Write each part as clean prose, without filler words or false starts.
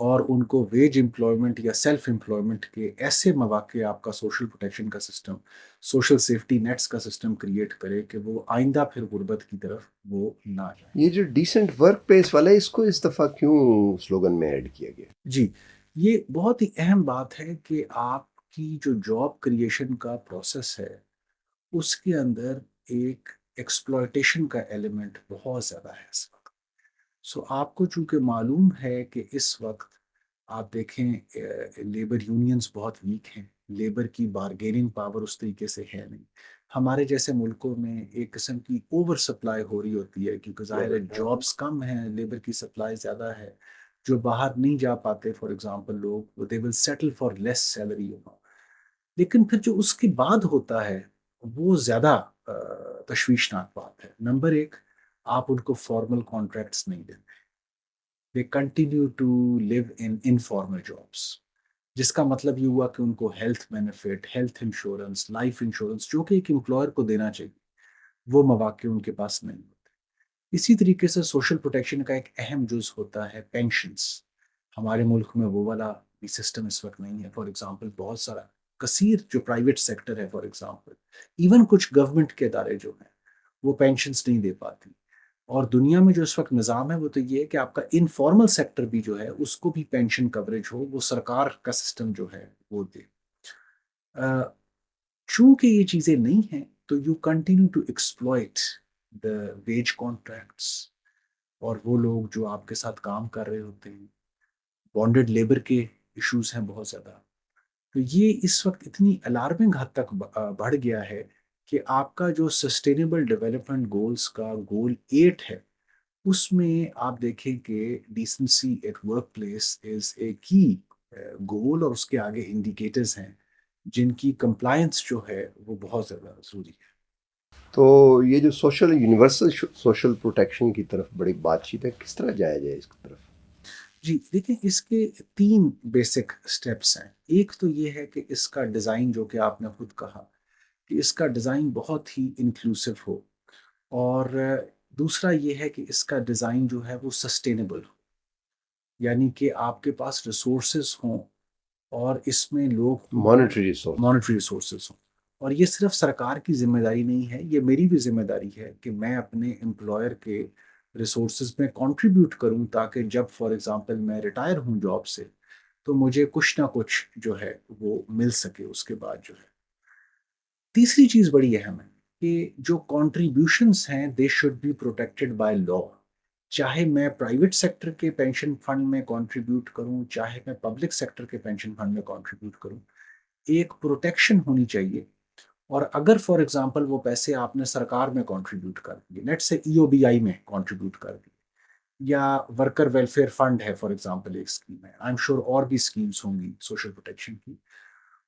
اور ان کو veg employment یا سیلف امپلائمنٹ کے ایسے مواقع آپ کا سوشل پروٹیکشن کا سسٹم، سوشل سیفٹی نیٹس کا سسٹم کریٹ کرے کہ وہ آئندہ پھر غربت کی طرف وہ نہ جائیں۔ یہ جو ڈیسنٹ ورک پلیس والا ہے اس کو اس دفعہ کیوں سلوگن میں ایڈ کیا گیا؟ جی، یہ بہت ہی اہم بات ہے کہ آپ کی جو جاب کریشن کا پروسیس ہے اس کے اندر ایک ایکسپلائٹیشن کا ایلیمنٹ بہت زیادہ ہے اس وقت۔ آپ کو چونکہ معلوم ہے کہ اس وقت آپ دیکھیں لیبر یونینز بہت ویک ہیں، لیبر کی بارگیننگ پاور اس طریقے سے ہے نہیں۔ ہمارے جیسے ملکوں میں ایک قسم کی اوور سپلائی ہو رہی ہوتی ہے کیونکہ ظاہر ہے جابس کم ہیں، لیبر کی سپلائی زیادہ ہے، جو باہر نہیں جا پاتے فار ایگزامپل لوگ they will settle for less salary. لیکن پھر جو اس کے بعد ہوتا ہے وہ زیادہ تشویشناک بات ہے۔ نمبر ایک، آپ ان کو فارمل کانٹریکٹس نہیں دیتے، they continue to live in informal jobs, جس کا مطلب یہ ہوا کہ ان کو health benefit, health insurance, life insurance جو کہ ایک امپلائر کو دینا چاہیے وہ مواقع ان کے پاس نہیں ہوتے۔ اسی طریقے سے سوشل پروٹیکشن کا ایک اہم جز ہوتا ہے پینشنز۔ ہمارے ملک میں وہ والا بھی سسٹم اس وقت نہیں ہے۔ فار ایگزامپل بہت سارا کثیر جو پرائیویٹ سیکٹر ہے، فار ایگزامپل ایون کچھ گورنمنٹ کے ادارے جو ہیں وہ پینشنز نہیں دے پاتی۔ اور دنیا میں جو اس وقت نظام ہے وہ تو یہ ہے کہ آپ کا انفارمل سیکٹر بھی جو ہے اس کو بھی پینشن کوریج ہو، وہ سرکار کا سسٹم جو ہے وہ دے۔ چونکہ یہ چیزیں نہیں ہیں تو you continue to exploit the wage contracts, اور وہ لوگ جو آپ کے ساتھ کام کر رہے ہوتے ہیں، بانڈڈ لیبر کے ایشوز ہیں بہت زیادہ۔ تو یہ اس وقت اتنی الارمنگ حد تک بڑھ گیا ہے کہ آپ کا جو سسٹینیبل ڈیولپمنٹ گولز کا گول 8 ہے اس میں آپ دیکھیں کہ decency at work place is a key goal, اور اس کے آگے انڈیکیٹرز ہیں جن کی کمپلائنس جو ہے وہ بہت زیادہ ضروری ہے۔ تو یہ جو سوشل یونیورسل سوشل پروٹیکشن کی طرف بڑی بات چیت ہے، کس طرح جایا جائے اس کی طرف؟ جی دیکھیں، اس کے 3 بیسک سٹیپس ہیں۔ ایک تو یہ ہے کہ اس کا ڈیزائن جو کہ آپ نے خود کہا کہ اس کا ڈیزائن بہت ہی انکلوسیو ہو، اور دوسرا یہ ہے کہ اس کا ڈیزائن جو ہے وہ سسٹینیبل ہو، یعنی کہ آپ کے پاس ریسورسز ہوں اور اس میں لوگ مانیٹری ریسورس۔ مانیٹری ریسورسز ہوں۔ اور یہ صرف سرکار کی ذمہ داری نہیں ہے، یہ میری بھی ذمہ داری ہے کہ میں اپنے امپلائر کے ریسورسز میں کنٹریبیوٹ کروں تاکہ جب فار ایگزامپل میں ریٹائر ہوں جاب سے تو مجھے کچھ نہ کچھ جو ہے وہ مل سکے اس کے بعد جو ہے۔ تیسری چیز بڑی اہم ہے کہ جو کنٹریبیوشنز ہیں they should be protected by law. چاہے میں پرائیویٹ سیکٹر کے پینشن فنڈ میں کنٹریبیوٹ کروں، چاہے میں پبلک سیکٹر کے پینشن فنڈ میں کنٹریبیوٹ کروں، ایک پروٹیکشن ہونی چاہیے۔ اور اگر فار ایگزامپل وہ پیسے آپ نے سرکار میں کنٹریبیوٹ کر دیے، نیٹ سے ای او بی آئی میں کنٹریبیوٹ کر دیے، یا ورکر ویلفیئر فنڈ ہے فار ایگزامپل ایک اسکیم ہے، آئی ایم شور اور بھی اسکیمز ہوں گی سوشل پروٹیکشن کی،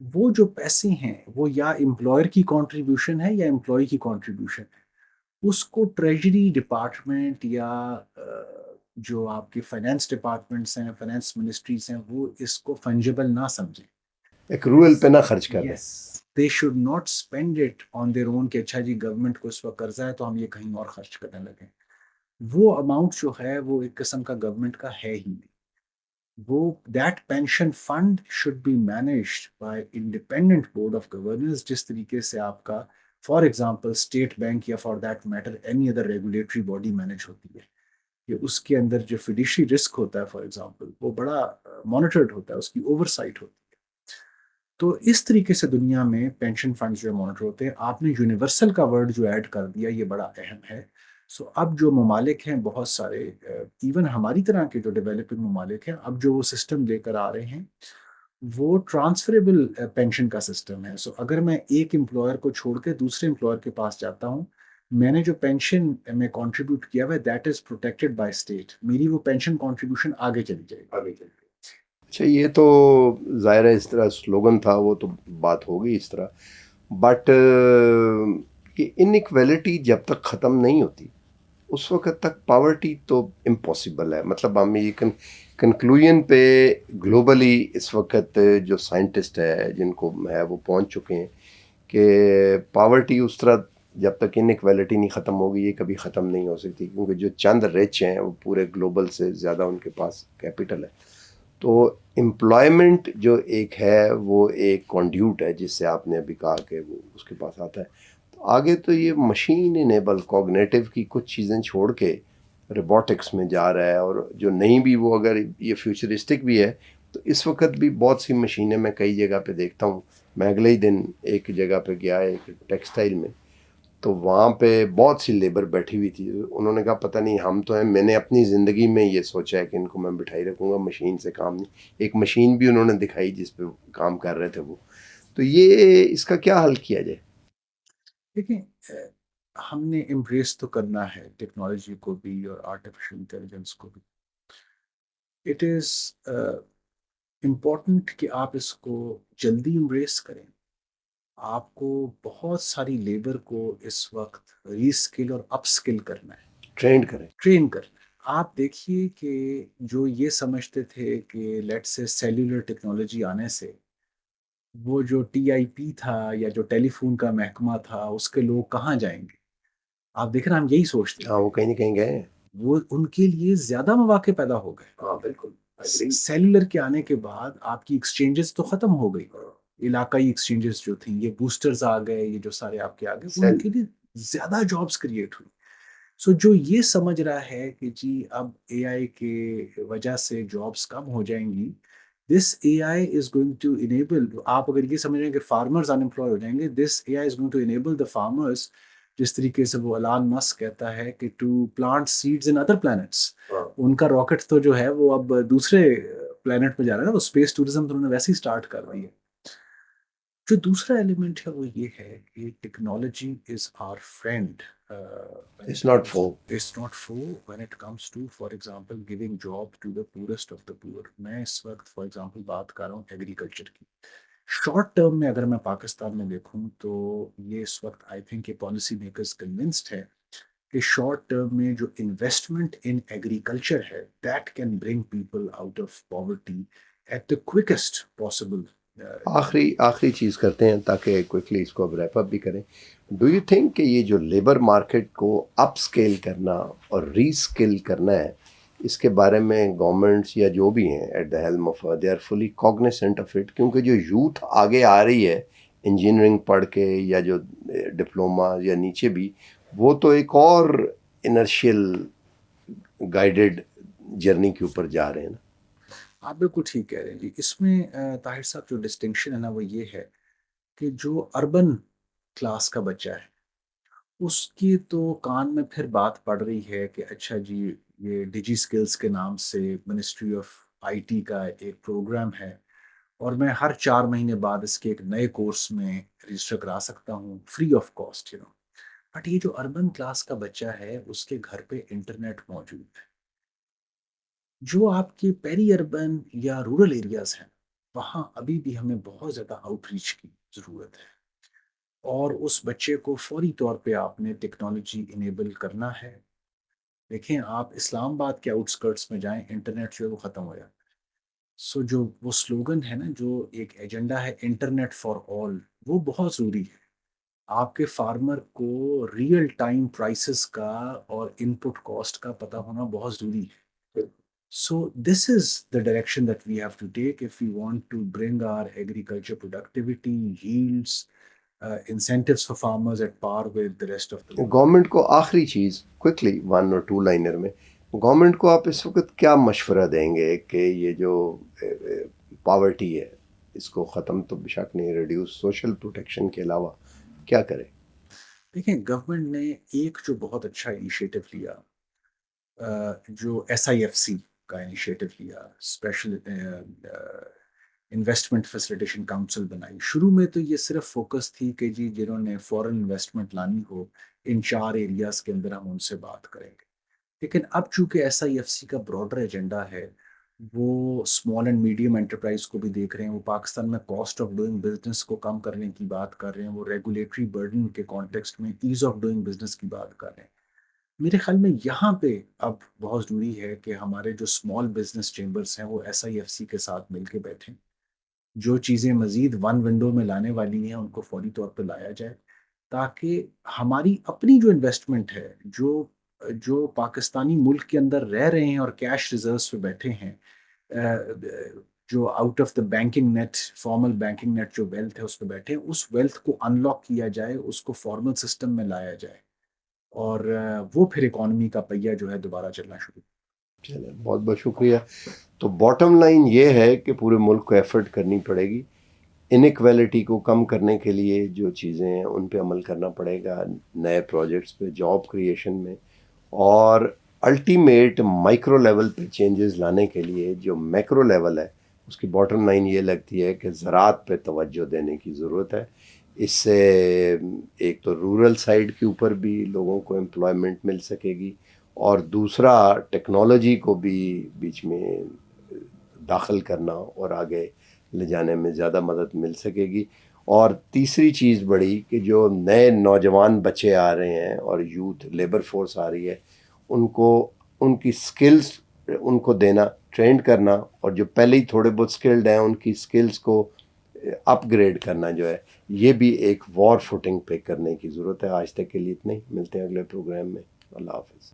وہ جو پیسے ہیں وہ یا امپلائر کی کنٹریبیوشن ہے یا امپلائی کی کنٹریبیوشن ہے، اس کو ٹریجری ڈپارٹمنٹ یا جو آپ کے فائنینس ڈپارٹمنٹس ہیں، فائنینس منسٹریز ہیں، وہ اس کو فنجیبل نہ سمجھیں۔ ایک رول پہ نہ خرچ کر رہے yes, they should not spend it on their own کہ اچھا جی گورنمنٹ کو اس وقت قرضہ ہے تو ہم یہ کہیں اور خرچ کرنے لگیں۔ وہ اماؤنٹ جو ہے وہ ایک قسم کا گورنمنٹ کا ہے ہی نہیں۔ وہ that pension fund should be managed by independent board of governance, جس طریقے سے آپ کا فار ایگزامپل اسٹیٹ بینک یا for that matter any other regulatory body manage ہوتی ہے، کہ اس کے اندر جو فیڈیشری رسک ہوتا ہے فار ایگزامپل وہ بڑا مانیٹرڈ ہوتا ہے، اس کی اوور سائٹ ہوتی ہے۔ تو اس طریقے سے دنیا میں پینشن فنڈز جو مانیٹر ہوتے ہیں۔ آپ نے یونیورسل کا ورڈ جو ایڈ کر دیا یہ بڑا اہم ہے۔ اب جو ممالک ہیں بہت سارے، ایون ہماری طرح کے جو ڈیولپنگ ممالک ہیں، اب جو وہ سسٹم لے کر آ رہے ہیں وہ ٹرانسفریبل پینشن کا سسٹم ہے۔ اگر میں ایک امپلائر کو چھوڑ کے دوسرے امپلائر کے پاس جاتا ہوں، میں نے جو پینشن میں کنٹریبیوٹ کیا ہوا ہے that is protected by state, میری وہ پینشن کنٹریبیوشن آگے چلی جائے گی۔ اچھا، یہ تو ظاہر ہے اس طرح سلوگن تھا، وہ تو بات ہوگی اس طرح، بٹ یہ انیکویلٹی جب تک ختم نہیں ہوتی اس وقت تک پاورٹی تو امپاسبل ہے۔ مطلب ہم یہ کنکلوژن پہ گلوبلی اس وقت جو سائنٹسٹ ہے جن کو ہے وہ پہنچ چکے ہیں کہ پاورٹی اس طرح جب تک انیکویلٹی نہیں ختم ہوگی یہ کبھی ختم نہیں ہو سکتی، کیونکہ جو چند رچ ہیں وہ پورے گلوبل سے زیادہ ان کے پاس کیپٹل ہے۔ تو امپلائمنٹ جو ایک ہے وہ ایک کانڈیوٹ ہے، جس سے آپ نے ابھی کہا کہ وہ اس کے پاس آتا ہے. تو آگے تو یہ مشین انیبل کوگنیٹو کی کچھ چیزیں چھوڑ کے روبوٹکس میں جا رہا ہے، اور جو نہیں بھی وہ اگر یہ فیوچرسٹک بھی ہے تو اس وقت بھی بہت سی مشینیں میں کئی جگہ پہ دیکھتا ہوں. میں اگلے ہی دن ایک جگہ پہ گیا ایک ٹیکسٹائل میں، تو وہاں پہ بہت سی لیبر بیٹھی ہوئی تھی. انہوں نے کہا پتہ نہیں ہم تو ہیں، میں نے اپنی زندگی میں یہ سوچا ہے کہ ان کو میں بٹھائی رکھوں گا، مشین سے کام نہیں. ایک مشین بھی انہوں نے دکھائی جس پہ کام کر رہے تھے وہ. تو یہ اس کا کیا حل کیا جائے؟ دیکھیں، ہم نے امبریس تو کرنا ہے ٹیکنالوجی کو بھی اور آرٹیفیشل انٹیلیجنس کو بھی. اٹ از امپورٹنٹ کہ آپ اس کو جلدی امبریس کریں. آپ کو بہت ساری لیبر کو اس وقت ری اسکل اور اپ اسکل کرنا ہے، ٹرینڈ کریں. ٹرین کرنا ہے. آپ دیکھیے کہ جو یہ سمجھتے تھے کہ لیٹ سے سیلولر ٹیکنالوجی آنے سے وہ جو ٹی آئی پی تھا یا جو ٹیلی فون کا محکمہ تھا اس کے لوگ کہاں جائیں گے. آپ دیکھ رہے ہیں ہم یہی سوچتے ہاں، تھے. وہ کہیں نہ کہیں گئے ہیں. وہ ان کے لیے زیادہ مواقع پیدا ہو گئے. ہاں بالکل. سیلولر کے آنے کے بعد آپ کی ایکسچینجز تو ختم ہو گئی. علاقائی ایکسچینجز جو تھیں، یہ بوسٹرز آ گئے، یہ جو سارے آپ کے آ گئے، ان کے لیے زیادہ جابس کریٹ ہوئی. سو جو یہ سمجھ رہا ہے کہ جی اب اے آئی کے وجہ سے جابس کم ہو جائیں گی، دس A I is going to enable. آپ اگر یہ سمجھ رہے ہیں کہ فارمرز ان امپلائے ہو جائیں گے، دس A I is going to enable the farmers. جس طریقے سے وہ الان مسک کہتا ہے کہ to plant seeds in other plants. ان کا راکٹ تو جو ہے وہ اب دوسرے پلانٹ پہ جا رہا ہے نا، وہ اسپیس ٹوریزم تو انہوں نے ویسے ہی اسٹارٹ کر دی ہے. جو دوسرا ایلیمنٹ ہے وہ یہ ہے کہ technology is our friend. It's not foe. It's not foe when it comes to, for example, giving job to the poorest of the poor. میں اس وقت فار ایگزامپل بات کر رہا ہوں ایگریکلچر کی. شارٹ ٹرم میں اگر میں پاکستان میں دیکھوں تو یہ اس وقت آئی تھنک یہ پالیسی میکرز کنونسڈ ہے کہ شارٹ ٹرم میں جو انویسٹمنٹ ان ایگریکلچر ہے that can bring people out of poverty at the quickest possible. آخری چیز کرتے ہیں تاکہ کوئکلی اس کو اب ریپ اپ بھی کریں. ڈو یو تھنک کہ یہ جو لیبر مارکیٹ کو اپ اسکیل کرنا اور ری اسکل کرنا ہے، اس کے بارے میں گورنمنٹس یا جو بھی ہیں at the helm of they are fully cognizant of it? کیونکہ جو یوتھ آگے آ رہی ہے انجینئرنگ پڑھ کے یا جو ڈپلوما یا نیچے بھی، وہ تو ایک اور انرشیل گائیڈڈ جرنی کے اوپر جا رہے ہیں نا. آپ بالکل ٹھیک کہہ رہے ہیں جی. اس میں طاہر صاحب جو ڈسٹنکشن ہے نا وہ یہ ہے کہ جو اربن کلاس کا بچہ ہے اس کی تو کان میں پھر بات پڑ رہی ہے کہ اچھا جی یہ ڈیجی سکلز کے نام سے منسٹری آف آئی ٹی کا ایک پروگرام ہے اور میں ہر 4 مہینے بعد اس کے ایک نئے کورس میں رجسٹر کرا سکتا ہوں فری آف کاسٹ. بٹ یہ جو اربن کلاس کا بچہ ہے اس کے گھر پہ انٹرنیٹ موجود ہے. جو آپ کے پیری اربن یا رورل ایریاز ہیں وہاں ابھی بھی ہمیں بہت زیادہ آؤٹ ریچ کی ضرورت ہے. اور اس بچے کو فوری طور پہ آپ نے ٹیکنالوجی انیبل کرنا ہے. دیکھیں آپ اسلام آباد کے آؤٹ اسکرٹس میں جائیں، انٹرنیٹ جو ہے وہ ختم ہو جاتا ہے. سو جو وہ سلوگن ہے نا، جو ایک ایجنڈا ہے انٹرنیٹ فار آل، وہ بہت ضروری ہے. آپ کے فارمر کو ریئل ٹائم پرائسز کا اور ان پٹ کاسٹ کا پتہ ہونا بہت ضروری ہے. So this is the direction that we have to take if we want to bring our agriculture productivity yields, incentives for farmers at par with the rest of the world. Government کو آخری چیز quickly 1 اور 2 liner میں، government کو آپ اس وقت کیا مشورہ دیں گے کہ یہ جو پاورٹی ہے اس کو ختم تو بے شک نہیں، ریڈیوس سوشل پروٹیکشن کے علاوہ کیا کرے؟ دیکھیں گورنمنٹ نے ایک جو بہت اچھا انیشیٹو لیا، جو ایس آئی ایف سی کا انیشیٹو لیا، اسپیشل انویسٹمنٹ فیسیلیٹیشن کاؤنسل بنائی. شروع میں تو یہ صرف فوکس تھی کہ جی جنہوں نے فورن انویسٹمنٹ لانی ہو ان 4 ایریاز کے اندر ہم ان سے بات کریں گے. لیکن اب چونکہ ایس آئی ایف سی کا براڈر ایجنڈا ہے، وہ اسمال اینڈ میڈیم انٹرپرائز کو بھی دیکھ رہے ہیں، وہ پاکستان میں کاسٹ آف ڈوئنگ بزنس کو کم کرنے کی بات کر رہے ہیں، وہ ریگولیٹری برڈن کے کانٹیکسٹ میں ایز آف ڈوئنگ بزنس کی بات کر رہے ہیں. میرے خیال میں یہاں پہ اب بہت ضروری ہے کہ ہمارے جو اسمال بزنس چیمبرس ہیں وہ ایس آئی ایف سی کے ساتھ مل کے بیٹھیں. جو چیزیں مزید ون ونڈو میں لانے والی ہیں ان کو فوری طور پہ لایا جائے، تاکہ ہماری اپنی جو انویسٹمنٹ ہے، جو پاکستانی ملک کے اندر رہ رہے ہیں اور کیش ریزروز پہ بیٹھے ہیں، جو out of the banking net, formal banking net جو ویلتھ ہے اس پہ بیٹھے ہیں، اس ویلتھ کو انلاک کیا جائے، اس کو فارمل سسٹم میں لایا جائے، اور وہ پھر اکانومی کا پہیہ جو ہے دوبارہ چلنا شروع۔ چلیں، بہت بہت شکریہ۔ تو باٹم لائن یہ ہے کہ پورے ملک کو ایفرٹ کرنی پڑے گی، انیکویلٹی کو کم کرنے کے لیے جو چیزیں ہیں ان پہ عمل کرنا پڑے گا، نئے پروجیکٹس پہ، جاب کریشن میں، اور الٹیمیٹ مائکرو لیول پہ چینجز لانے کے لیے جو میکرو لیول ہے اس کی باٹم لائن یہ لگتی ہے کہ زراعت پہ توجہ دینے کی ضرورت ہے۔ اس سے ایک تو رورل سائڈ کے اوپر بھی لوگوں کو امپلائمنٹ مل سکے گی، اور دوسرا ٹیکنالوجی کو بھی بیچ میں داخل کرنا اور آگے لے جانے میں زیادہ مدد مل سکے گی۔ اور تیسری چیز بڑی کہ جو نئے نوجوان بچے آ رہے ہیں اور یوتھ لیبر فورس آ رہی ہے، ان کو ان کی سکلز ان کو دینا، ٹرینڈ کرنا، اور جو پہلے ہی تھوڑے بہت سکلڈ ہیں ان کی سکلز کو اپ گریڈ کرنا جو ہے، یہ بھی ایک وار فوٹنگ پہ کرنے کی ضرورت ہے۔ آج تک کے لیے اتنا ہی، ملتے ہیں اگلے پروگرام میں۔ اللہ حافظ۔